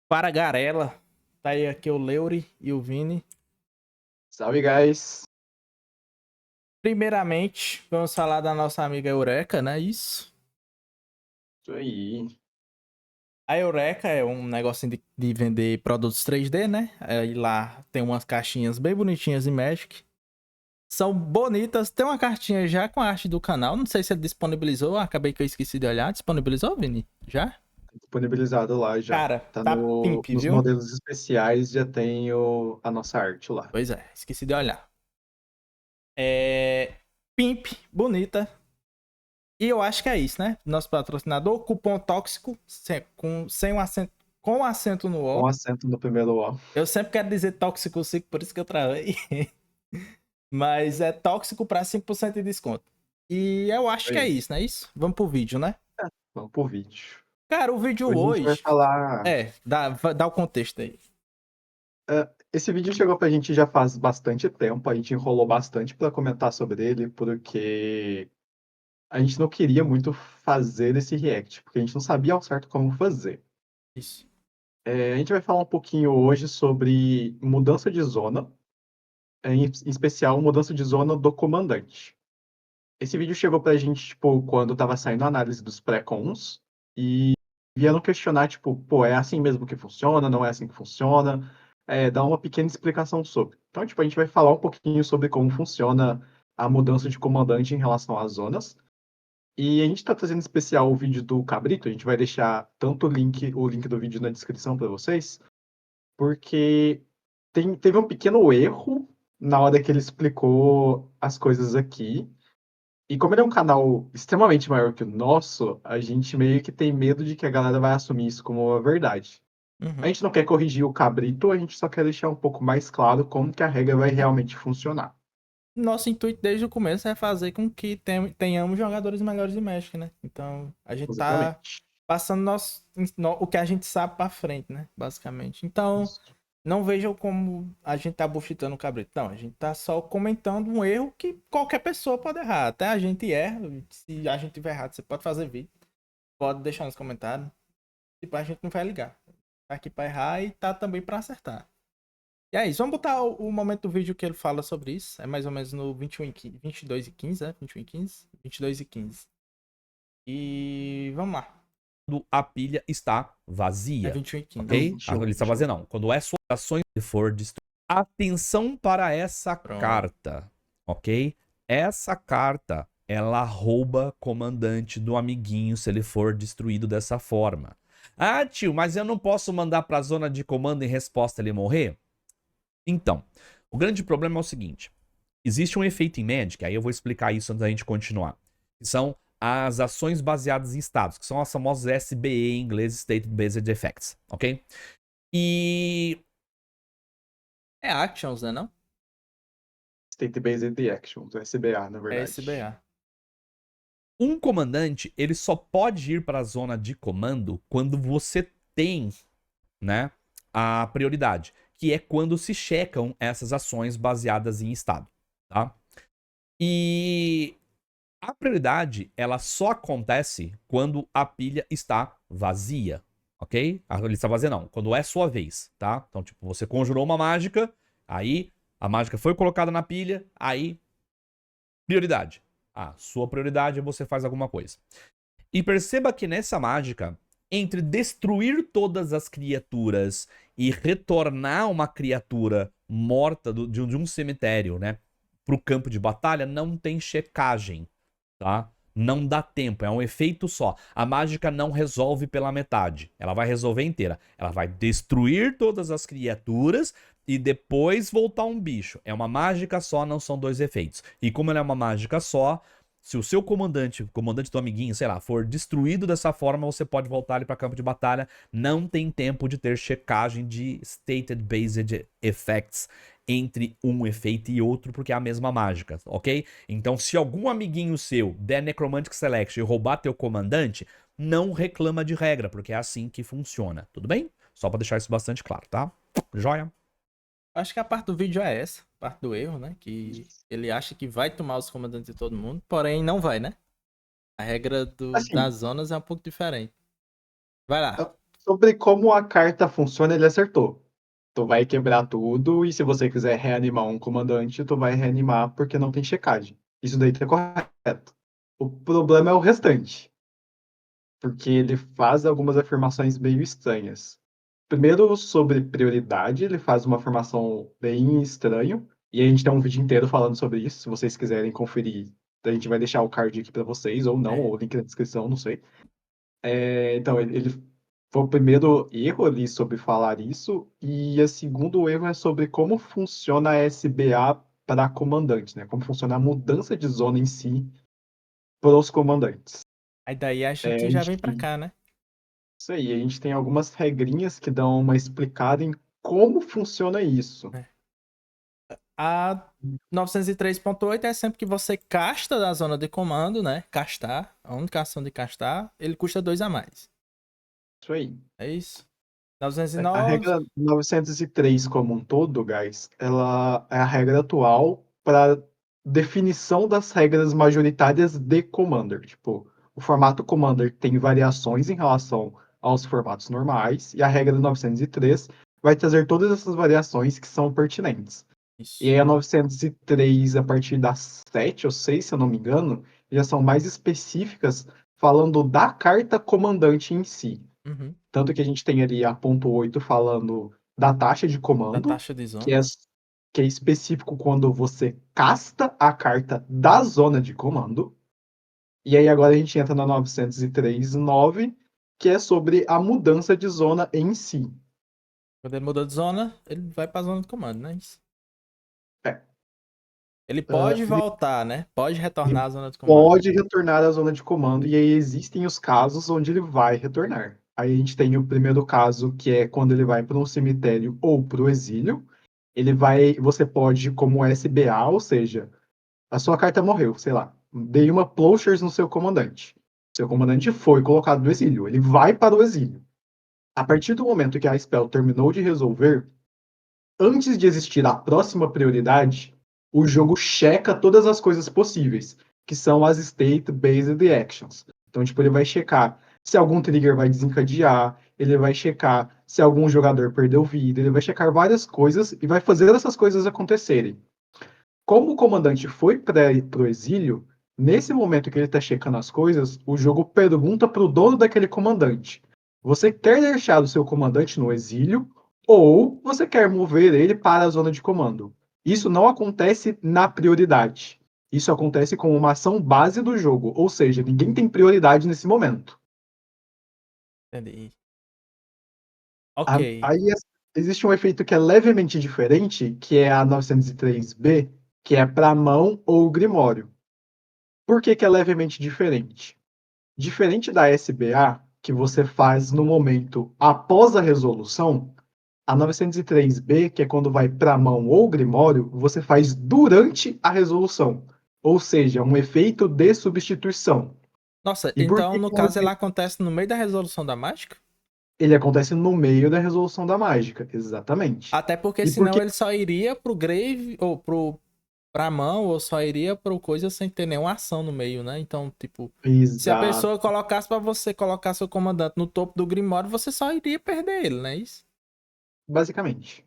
Para Garela. Tá aí aqui o Leuri e o Vini. Salve, guys! Primeiramente, vamos falar da nossa amiga Eureka, né? Isso. Isso aí. A Eureka é um negocinho de vender produtos 3D, né? Aí lá tem umas caixinhas bem bonitinhas de Magic. São bonitas. Tem uma cartinha já com a arte do canal. Não sei se ele disponibilizou. Acabei que eu esqueci de olhar. Disponibilizou, Vini? Já? Disponibilizado lá já. Cara, Tá tá pimp, nos viu? modelos especiais, já tem a nossa arte lá. Pois é, esqueci de olhar. É. Pimp, bonita. E eu acho que é isso, né? Nosso patrocinador, cupom tóxico, sem um acento, com acento no Com O. acento no primeiro O. Eu sempre quero dizer tóxico 5, por isso que eu travei. Mas é tóxico para 5% de desconto. E eu acho que é Aí. isso, não é isso? Vamos pro vídeo, né? Vamos pro vídeo. Cara, o vídeo Hoje a gente vai hoje. falar. Dá o contexto aí. Esse vídeo chegou pra gente já faz bastante tempo, a gente enrolou bastante pra comentar sobre ele, porque a gente não queria muito fazer esse react, porque a gente não sabia ao certo como fazer. Isso. A gente vai falar um pouquinho hoje sobre mudança de zona, em especial mudança de zona do comandante. Esse vídeo chegou pra gente, tipo, quando tava saindo a análise dos pré-cons e vieram questionar, tipo, pô, é assim mesmo que funciona, não é assim que funciona? Dar uma pequena explicação sobre. Então, tipo, a gente vai falar um pouquinho sobre como funciona a mudança de comandante em relação às zonas. E a gente tá trazendo em especial o vídeo do Cabrito, a gente vai deixar tanto o link do vídeo na descrição para vocês, porque teve um pequeno erro na hora que ele explicou as coisas aqui. E como ele é um canal extremamente maior que o nosso, a gente meio que tem medo de que a galera vai assumir isso como uma verdade. A Uhum. gente não quer corrigir o cabrito, a gente só quer deixar um pouco mais claro como que a regra vai É, realmente funcionar. nosso intuito desde o começo é fazer com que tenhamos jogadores melhores de Magic, né? Então, a gente tá Exatamente. passando o que a gente sabe pra frente, né? Basicamente. Então, Isso. não vejam como a gente tá buchitando o cabrito. Não, a gente tá só comentando um erro que qualquer pessoa pode errar. Até a gente erra. Se a gente tiver errado, você pode fazer vídeo. Pode deixar nos comentários. Tipo, a gente não vai ligar. Tá aqui pra errar e tá também pra acertar. E é isso. Vamos botar o momento do vídeo que ele fala sobre isso. É mais ou menos no 21 e 15, 22 e 15, né? 21 e 15? 22 e 15. E vamos lá. Quando a pilha está É vazia, 21 e 15. É o ok? A 21, pilha está 21. vazia não. Quando é suas ações for destruída. Atenção para essa Pronto. carta, ok? Essa carta, ela rouba comandante do amiguinho se ele for destruído dessa forma. Ah, tio, mas eu não posso mandar para a zona de comando em resposta ele morrer? Então, o grande problema é o seguinte. Existe um efeito em Magic, aí eu vou explicar isso antes da gente continuar. Que são as ações baseadas em estados, que são as famosas SBE em inglês, State Based Effects, ok? E É Actions, né não? State Based Actions, SBA, na É verdade. SBA. um comandante, ele só pode ir para a zona de comando quando você tem, né, a prioridade, que é quando se checam essas ações baseadas em estado, tá? E a prioridade, ela só acontece quando a pilha está vazia, ok? A pilha está vazia não, quando é sua vez, tá? Então, tipo, você conjurou uma mágica, aí a mágica foi colocada na pilha, aí prioridade. Ah, sua prioridade é você faz alguma coisa. E perceba que nessa mágica, entre destruir todas as criaturas e retornar uma criatura morta de um cemitério, né, pro campo de batalha, não tem checagem, tá? Não dá tempo, é um efeito só. A mágica não resolve pela metade, ela vai resolver inteira. Ela vai destruir todas as criaturas e depois voltar um bicho. É uma mágica só, não são dois efeitos. E como ela é uma mágica só, se o seu comandante, o comandante do amiguinho, sei lá, for destruído dessa forma, você pode voltar ele para campo de batalha. Não tem tempo de ter checagem de Stated Based Effects entre um efeito e outro, porque é a mesma mágica, ok? Então, se algum amiguinho seu der Necromantic Selection e roubar teu comandante, não reclama de regra, porque é assim que funciona, tudo bem? Só pra deixar isso bastante claro, tá? Joia? Acho que a parte do vídeo é essa. A parte do erro, né? Que ele acha que vai tomar os comandantes de todo mundo. Porém, não vai, né? A regra Assim, das zonas é um pouco diferente. Vai lá. Sobre como a carta funciona, ele acertou. Tu vai quebrar tudo e se você quiser reanimar um comandante, tu vai reanimar porque não tem checagem. Isso daí tá correto. O problema é o restante, porque ele faz algumas afirmações meio estranhas. Primeiro, sobre prioridade, ele faz uma afirmação bem estranha, e a gente tem um vídeo inteiro falando sobre isso, se vocês quiserem conferir, a gente vai deixar o card aqui para vocês, ou não, ou o link na descrição, não sei. Então, ele foi o primeiro erro ali sobre falar isso, e o segundo erro é sobre como funciona a SBA para comandantes, né? Como funciona a mudança de zona em si para os comandantes. Aí daí a A gente já gente vem pra cá, né? Isso aí, a gente tem algumas regrinhas que dão uma explicada em como funciona isso. A 903.8 é sempre que você casta da zona de comando, né? Castar, a única ação de castar, ele custa 2 a mais. Isso aí. É isso. A 909, regra 903 como um todo, guys, ela é a regra atual para definição das regras majoritárias de Commander. Tipo, o formato Commander tem variações em relação aos formatos normais, e a regra 903 vai trazer todas essas variações que são pertinentes. E isso. aí a 903, a partir das 7 ou 6, se eu não me engano, já são mais específicas, falando da carta comandante em si. Uhum. Tanto que a gente tem ali a ponto 8 falando da taxa de Da comando, taxa de que zona. é, que é específico quando você casta a carta da zona de comando. E aí agora a gente entra na 903.9, que é sobre a mudança de zona em si. Quando ele muda de zona, ele vai pra zona de comando, né? Isso. É, Ele pode ele voltar, né? Pode retornar Ele à zona de comando. pode retornar à zona de comando, e aí existem os casos onde ele vai retornar. Aí a gente tem o primeiro caso, que é quando ele vai para um cemitério ou para o exílio. Você pode, como SBA, ou seja, a sua carta morreu, sei lá, dei uma Plowshares no seu comandante. Seu comandante foi colocado no exílio, ele vai para o exílio. A partir do momento que a spell terminou de resolver, antes de existir a próxima prioridade, o jogo checa todas as coisas possíveis, que são as state-based actions. Então, tipo, ele vai checar se algum trigger vai desencadear, ele vai checar se algum jogador perdeu vida, ele vai checar várias coisas e vai fazer essas coisas acontecerem. Como o comandante foi para o exílio, nesse momento que ele está checando as coisas, o jogo pergunta para o dono daquele comandante: você quer deixar o seu comandante no exílio ou você quer mover ele para a zona de comando? Isso não acontece na prioridade. Isso acontece como uma ação base do jogo, ou seja, ninguém tem prioridade nesse momento. Entendi. Ok. Aí existe um efeito que é levemente diferente, que é a 903B, que é para mão ou grimório. Por que é levemente diferente? Diferente da SBA, que você faz no momento após a resolução, a 903B, que é quando vai para mão ou grimório, você faz durante a resolução. Ou seja, um efeito de substituição. Nossa, E por então que no caso ele acontece no meio da resolução da mágica? ele acontece no meio da resolução da mágica? Exatamente. Até porque E por senão que ele só iria pro grave ou pra mão ou só iria pro coisa sem ter nenhuma ação no meio, né? Então, tipo, se a Exato. pessoa colocasse pra você colocar seu comandante no topo do Grimório, você só iria perder ele, né? Isso. Basicamente.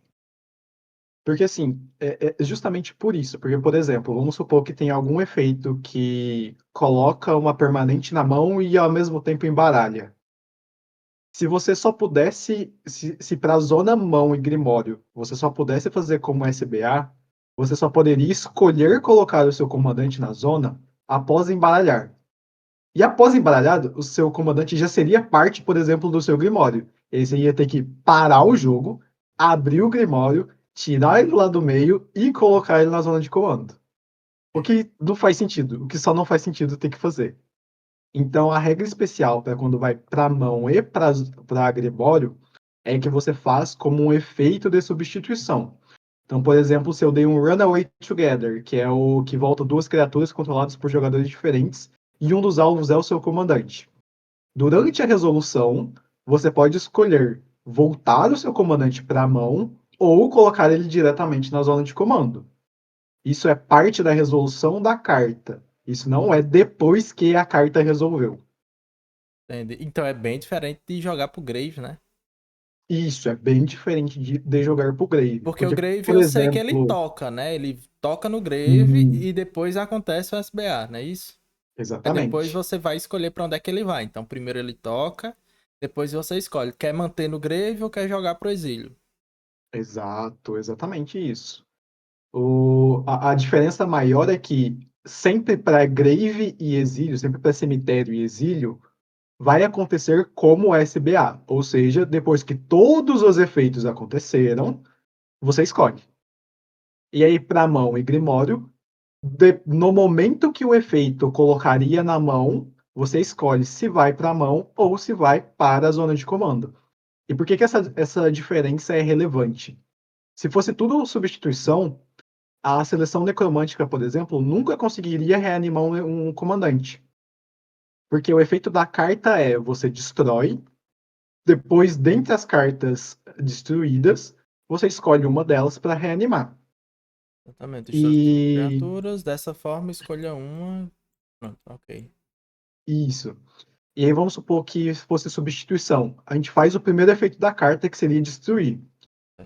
Porque assim, é justamente por isso. Porque, por exemplo, vamos supor que tem algum efeito que coloca uma permanente na mão e ao mesmo tempo embaralha. Se você só pudesse, se para a zona mão e grimório, você só pudesse fazer como SBA, você só poderia escolher colocar o seu comandante na zona após embaralhar. E após embaralhado, o seu comandante já seria parte, por exemplo, do seu Grimório. Aí você ia ter que parar o jogo, abrir o Grimório, tirar ele lá do meio e colocar ele na zona de comando. O que não faz sentido. O que só não faz sentido ter que fazer. Então, a regra especial para quando vai para mão e para Grimório é que você faz como um efeito de substituição. Então, por exemplo, se eu dei um Runaway Together, que é o que volta duas criaturas controladas por jogadores diferentes, e um dos alvos é o seu comandante. Durante a resolução, você pode escolher voltar o seu comandante para a mão ou colocar ele diretamente na zona de comando. Isso é parte da resolução da carta. Isso não é depois que a carta resolveu. Entende? Então é bem diferente de jogar pro grave, né? Isso é bem diferente de jogar pro Grave. Porque o Porque, Grave por eu sei que ele exemplo, toca, né? Ele toca no Grave hum, e depois acontece o SBA, não é isso? Aí depois exatamente. você vai escolher pra onde é que ele vai. Então primeiro ele toca, depois você escolhe. Quer manter no Grave ou quer jogar pro exílio? Exato, exatamente isso. A diferença maior é que sempre para Grave e Exílio, sempre para Cemitério e Exílio, vai acontecer como SBA. Ou seja, depois que todos os efeitos aconteceram, você escolhe. E aí, para mão e Grimório, no momento que o efeito colocaria na mão, você escolhe se vai para a mão ou se vai para a zona de comando. E por que, que essa diferença é relevante? Se fosse tudo substituição, a seleção necromântica, por exemplo, nunca conseguiria reanimar um comandante. Porque o efeito da carta é você destrói, depois, dentre as cartas destruídas, você escolhe uma delas para reanimar. Exatamente. Destrua suas E criaturas. Dessa forma, escolha uma. Pronto, ok. isso. E aí vamos supor que fosse substituição. A gente faz o primeiro efeito da carta, que seria destruir.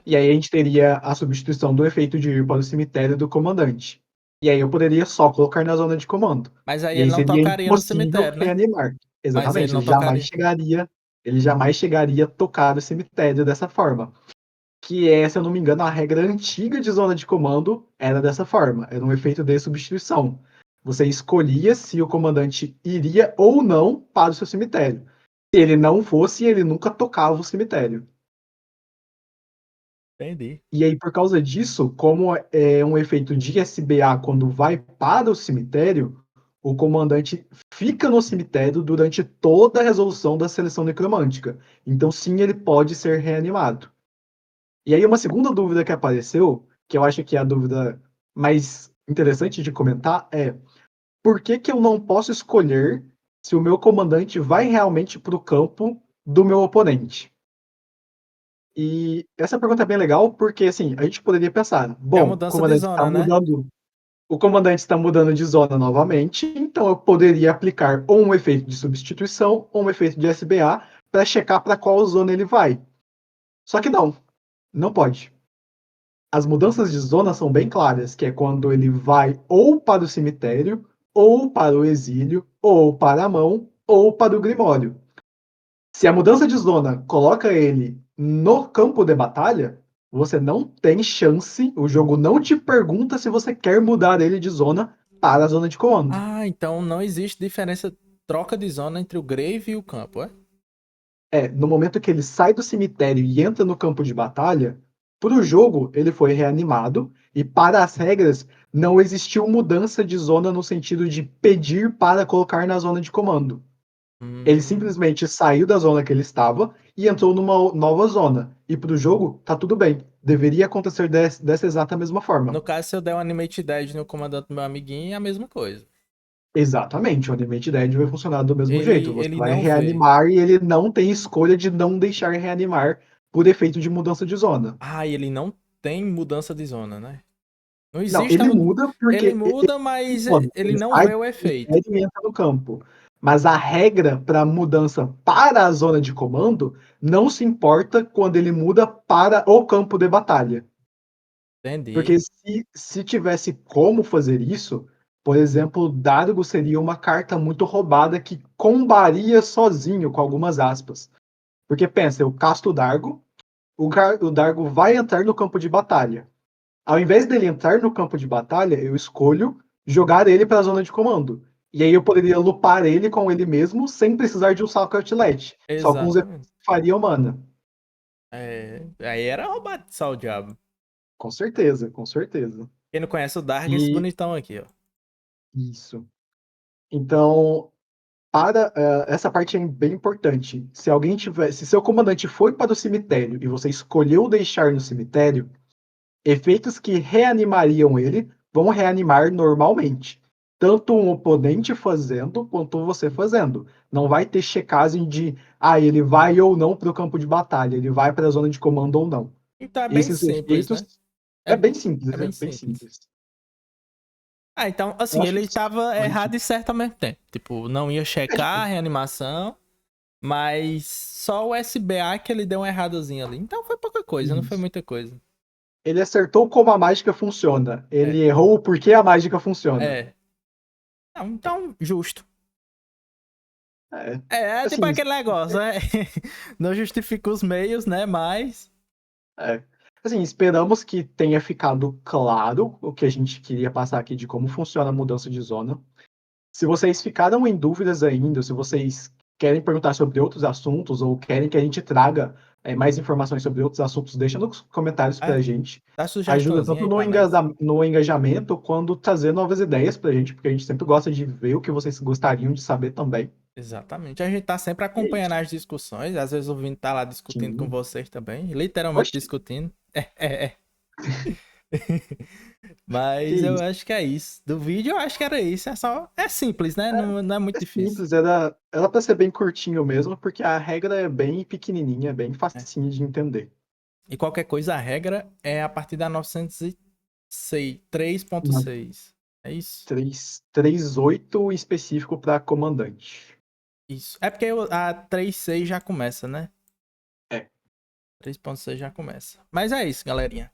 E aí a gente teria a substituição do efeito de ir para o cemitério do comandante. E aí eu poderia só colocar na zona de comando. Mas aí E aí ele não seria tocaria no impossível cemitério, né? reanimar. Mas ele Exatamente, não tocaria. ele jamais chegaria a tocar o cemitério dessa forma. Que é, se eu não me engano, a regra antiga de zona de comando era dessa forma, era um efeito de substituição. Você escolhia se o comandante iria ou não para o seu cemitério. Se ele não fosse, ele nunca tocava o cemitério. Entendi. E aí, por causa disso, como é um efeito de SBA quando vai para o cemitério, o comandante fica no cemitério durante toda a resolução da seleção necromântica. Então, sim, ele pode ser reanimado. E aí, uma segunda dúvida que apareceu, que eu acho que é a dúvida mais interessante de comentar, é por que que eu não posso escolher se o meu comandante vai realmente para o campo do meu oponente? E essa pergunta é bem legal, porque assim, a gente poderia pensar, É a bom, mudança de zona, né? o comandante está mudando de zona novamente, então eu poderia aplicar ou um efeito de substituição ou um efeito de SBA para checar para qual zona ele vai. Só que não pode. As mudanças de zona são bem claras, que é quando ele vai ou para o cemitério, ou para o exílio, ou para a mão, ou para o grimório. Se a mudança de zona coloca ele no campo de batalha, você não tem chance, o jogo não te pergunta se você quer mudar ele de zona para a zona de comando. Ah, então não existe diferença, troca de zona entre o Grave e o campo, é? No momento que ele sai do cemitério e entra no campo de batalha, para o jogo ele foi reanimado e para as regras não existiu mudança de zona no sentido de pedir para colocar na zona de comando. Ele Hum, simplesmente saiu da zona que ele estava e entrou numa nova zona. E para o jogo, tá tudo bem. Deveria acontecer dessa exata mesma no forma. caso, se eu der um Animate Dead no comandante do meu amiguinho, é a mesma coisa. Exatamente, o Animate Dead vai funcionar do mesmo jeito. Você Ele vai não vê. reanimar e ele não tem escolha de não deixar reanimar por efeito de mudança de zona. Ah, e ele não tem mudança de zona, né? Não Não, existe a ele mudança. muda Ele porque muda, mas ele ele não sai vê do o efeito. cemitério e entra no campo. Mas a regra para mudança para a zona de comando não se importa quando ele muda para o campo de batalha. Entendi. Porque se tivesse como fazer isso, por exemplo, Dargo seria uma carta muito roubada que combaria sozinho, com algumas aspas. Porque pensa, eu casto o Dargo, o Dargo vai entrar no campo de batalha. Ao invés dele entrar no campo de batalha, eu escolho jogar ele para a zona de comando. E aí eu poderia lupar ele com ele mesmo sem precisar de um saco outlet. Só com os efeitos Exatamente. que faria mana. É, aí era roubado de sal o diabo. Com certeza, com certeza. Quem não conhece o Dark, esse E bonitão aqui, ó. isso. Então, essa parte é bem importante. Se seu comandante foi para o cemitério e você escolheu deixar no cemitério, efeitos que reanimariam ele vão reanimar normalmente. Tanto um oponente fazendo, quanto você fazendo. Não vai ter checagem de, ele vai ou não para o campo de batalha, ele vai para a zona de comando ou não. Então é bem Esses simples, efeitos né? É, é bem simples, é é bem bem simples. simples. Ah, então, Eu assim, acho ele que tava pode. errado e certo ao mesmo tempo. Tipo, não ia checar a reanimação, Mas só o SBA que ele deu uma erradozinha ali. Então foi pouca coisa, não foi Isso. muita coisa. Ele acertou como a mágica funciona. Ele É. errou o porquê a mágica funciona. É. Não, então, justo. É. É tipo Assim, aquele negócio, né? Não justifica os meios, né? Mas. é. Assim, esperamos que tenha ficado claro o que a gente queria passar aqui de como funciona a mudança de zona. Se vocês ficaram em dúvidas ainda, se vocês querem perguntar sobre outros assuntos ou querem que a gente traga mais informações sobre outros assuntos, deixa nos comentários pra É, gente. dá Ajuda sugestãozinha tanto aí pra nós. no engajamento, quanto trazer novas ideias pra gente, porque a gente sempre gosta de ver o que vocês gostariam de saber também. Exatamente. A gente tá sempre E é isso. acompanhando as discussões. Às vezes o Vini tá lá discutindo com Sim. vocês também. Literalmente Oxe, discutindo. É. que Mas eu isso. acho que é isso. Do vídeo eu acho que era isso. É só. É simples, né? Não é muito É difícil. simples, era pra ser bem curtinho mesmo, porque a regra é bem pequenininha, é bem É. facinho de entender. E qualquer coisa, a regra é a partir da 906, 3.6. É isso? 3.8 específico para comandante. Isso. É porque a 3.6 já começa, né? É. 3.6 já começa. Mas é isso, galerinha.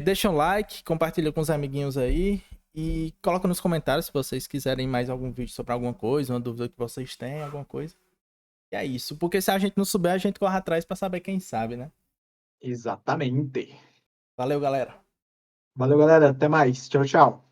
Deixa um like, compartilha com os amiguinhos aí. E coloca nos comentários se vocês quiserem mais algum vídeo sobre alguma coisa, uma dúvida que vocês têm, alguma coisa. E é isso. Porque se a gente não souber, a gente corre atrás pra saber quem sabe, né? Exatamente. Valeu, galera. Valeu, galera. Até mais. Tchau, tchau.